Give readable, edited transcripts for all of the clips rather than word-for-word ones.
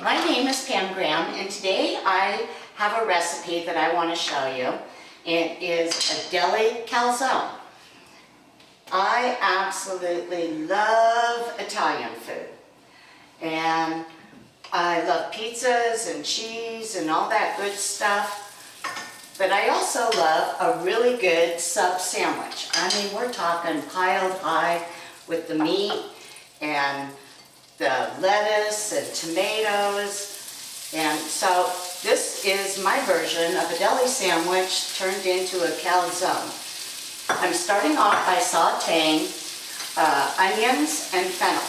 my name is Pam Graham, and today I have a recipe that I want to show you. It is a deli calzone. I absolutely love Italian food, and I love pizzas and cheese and all that good stuff, but I also love a really good sub sandwich. I mean, we're talking piled high with the meat and the lettuce and tomatoes. And so this is my version of a deli sandwich turned into a calzone. I'm starting off by sauteing onions and fennel.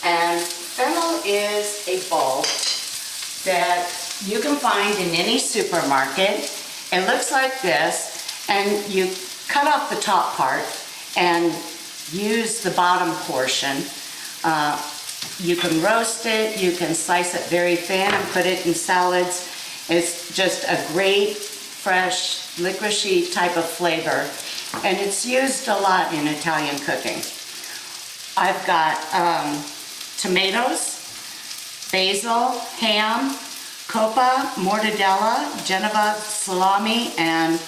And fennel is a bulb that you can find in any supermarket. It looks like this, and you cut off the top part and use the bottom portion. You can roast it, you can slice it very thin and put it in salads. It's just a great, fresh, licoricey type of flavor, and it's used a lot in Italian cooking. I've got tomatoes, basil, ham, coppa, mortadella, Geneva salami, and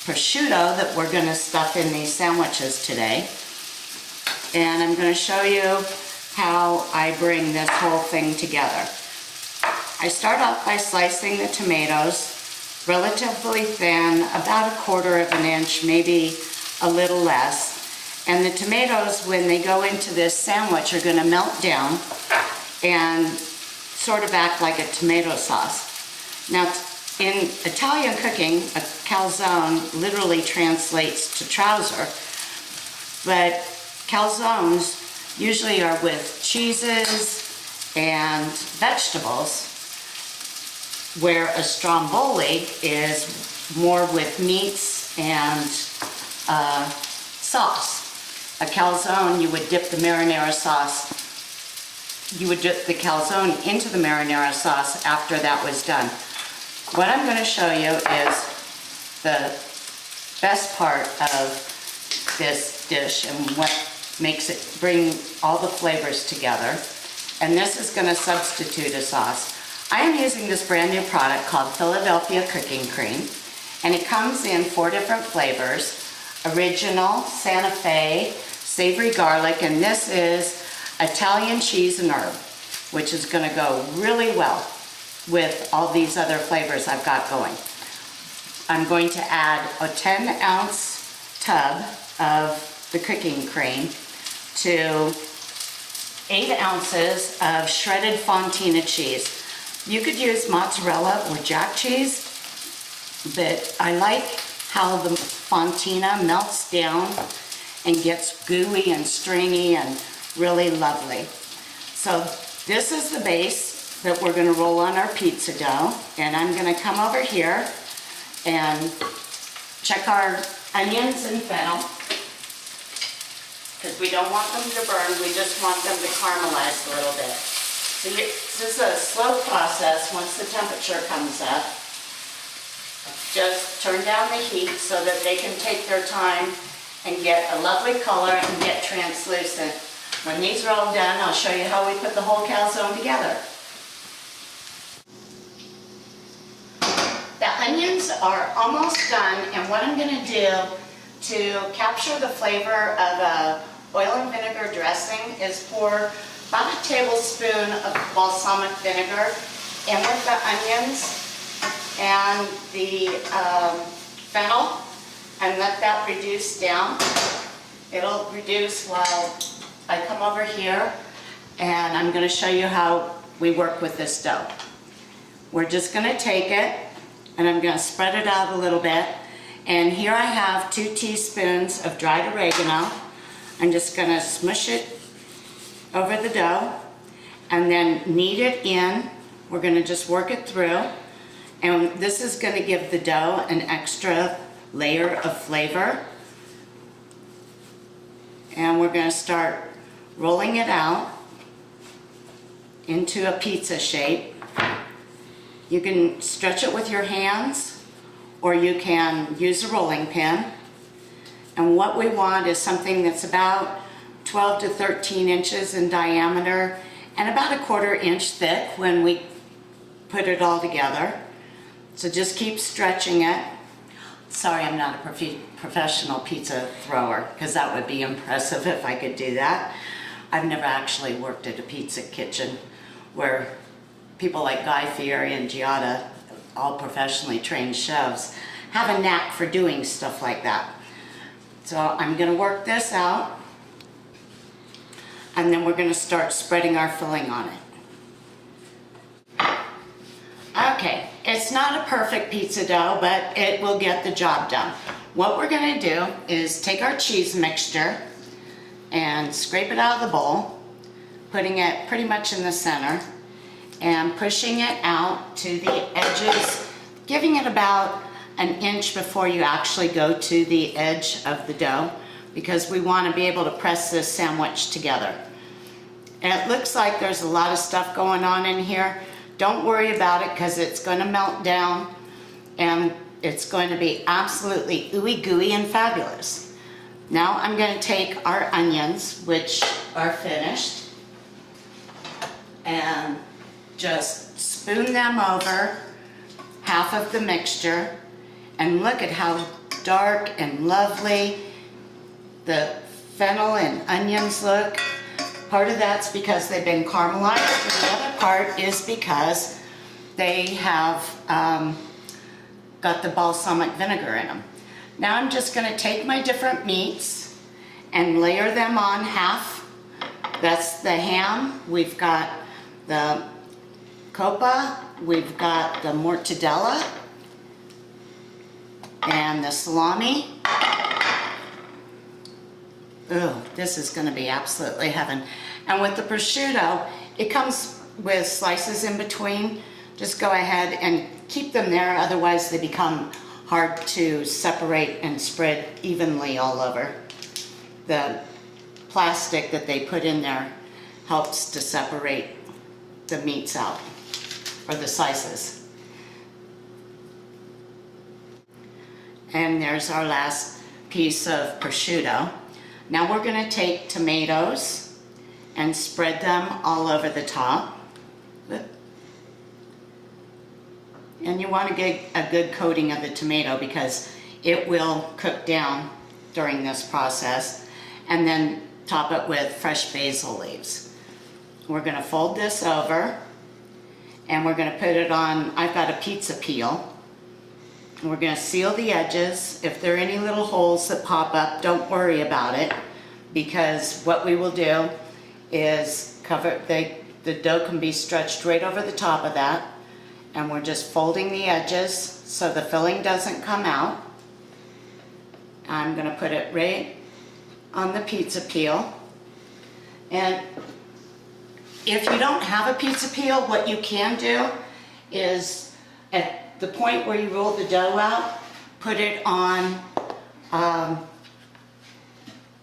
prosciutto that we're going to stuff in these sandwiches today. And I'm going to show you how I bring this whole thing together. I start off by slicing the tomatoes relatively thin, about 1/4 of an inch, maybe a little less. And the tomatoes, when they go into this sandwich, are going to melt down and sort of act like a tomato sauce. Now, in Italian cooking, a calzone literally translates to trouser, but calzones usually are with cheeses and vegetables, where a stromboli is more with meats and sauce. A calzone, you would dip the marinara sauce, you would dip the calzone into the marinara sauce after that was done. What I'm going to show you is the best part of this dish and what makes it bring all the flavors together. And this is going to substitute a sauce. I am using this brand new product called Philadelphia Cooking Cream, and it comes in 4 different flavors: original, Santa Fe, savory garlic, and this is Italian cheese and herb, which is going to go really well with all these other flavors I've got going. I'm going to add a 10-ounce tub of the cooking cream to 8 ounces of shredded fontina cheese. You could use mozzarella or jack cheese, but I like how the fontina melts down and gets gooey and stringy and really lovely. So this is the base that we're going to roll on our pizza dough, and I'm going to come over here and check our onions and fennel, because we don't want them to burn, we just want them to caramelize a little bit. So this is a slow process. Once the temperature comes up, just turn down the heat so that they can take their time and get a lovely color and get translucent. When these are all done, I'll show you how we put the whole calzone together. The onions are almost done, and what I'm going to do to capture the flavor of a oil and vinegar dressing is pour about a tablespoon of balsamic vinegar in with the onions and the fennel, and let that reduce down. It'll reduce while I come over here, and I'm going to show you how we work with this dough. We're just going to take it, and I'm going to spread it out a little bit. And here I have 2 teaspoons of dried oregano. I'm just going to smush it over the dough and then knead it in. We're going to just work it through. And this is going to give the dough an extra layer of flavor. And we're going to start rolling it out into a pizza shape. You can stretch it with your hands, or you can use a rolling pin. And what we want is something that's about 12 to 13 inches in diameter and about 1/4 inch thick when we put it all together. So just keep stretching it. Sorry, I'm not a professional pizza thrower, because that would be impressive if I could do that. I've never actually worked at a pizza kitchen where people like Guy Fieri and Giada, all professionally trained chefs, have a knack for doing stuff like that. So I'm going to work this out, and then we're going to start spreading our filling on it. Okay, it's not a perfect pizza dough, but it will get the job done. What we're going to do is take our cheese mixture and scrape it out of the bowl, putting it pretty much in the center, and pushing it out to the edges, giving it about 1 inch before you actually go to the edge of the dough, because we want to be able to press this sandwich together. And it looks like there's a lot of stuff going on in here. Don't worry about it, because it's going to melt down and it's going to be absolutely ooey gooey and fabulous. Now I'm going to take our onions, which are finished, and just spoon them over half of the mixture, and look at how dark and lovely the fennel and onions look. Part of that's because they've been caramelized, and the other part is because they have got the balsamic vinegar in them. Now I'm just going to take my different meats and layer them on half. That's the ham, we've got the coppa, we've got the mortadella, and the salami. Ooh, this is going to be absolutely heaven. And with the prosciutto, it comes with slices in between. Just go ahead and keep them there, otherwise they become hard to separate and spread evenly all over. The plastic that they put in there helps to separate the meats out, or the slices. And there's our last piece of prosciutto. Now we're going to take tomatoes and spread them all over the top. And you want to get a good coating of the tomato, because it will cook down during this process. And then top it with fresh basil leaves. We're going to fold this over, and we're going to put it on, I've got a pizza peel. And we're going to seal the edges. If there are any little holes that pop up, don't worry about it, because what we will do is cover, the dough can be stretched right over the top of that, and we're just folding the edges so the filling doesn't come out. I'm going to put it right on the pizza peel. And if you don't have a pizza peel, what you can do is, at the point where you roll the dough out, put it on,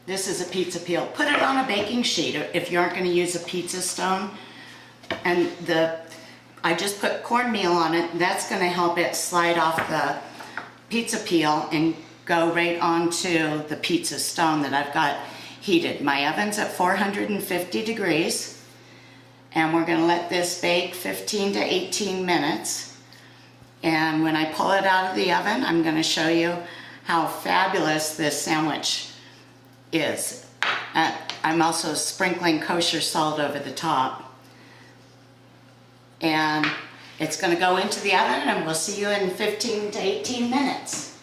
this is a pizza peel, put it on a baking sheet if you aren't going to use a pizza stone. And I just put cornmeal on it. That's going to help it slide off the pizza peel and go right onto the pizza stone that I've got heated. My oven's at 450 degrees, and we're going to let this bake 15 to 18 minutes. And when I pull it out of the oven, I'm going to show you how fabulous this sandwich is. I'm also sprinkling kosher salt over the top. And it's going to go into the oven, and we'll see you in 15 to 18 minutes.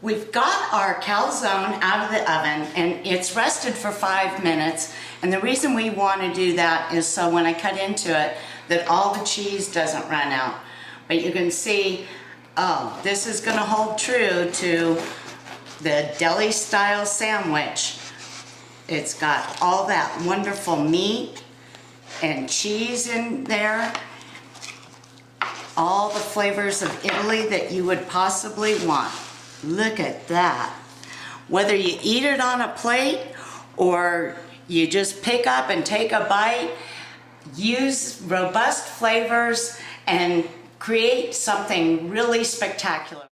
We've got our calzone out of the oven, and it's rested for 5 minutes. And the reason we want to do that is so when I cut into it, that all the cheese doesn't run out. But you can see, oh, this is going to hold true to the deli style sandwich. It's got all that wonderful meat and cheese in there, all the flavors of Italy that you would possibly want. Look at that. Whether you eat it on a plate or you just pick up and take a bite, use robust flavors and create something really spectacular.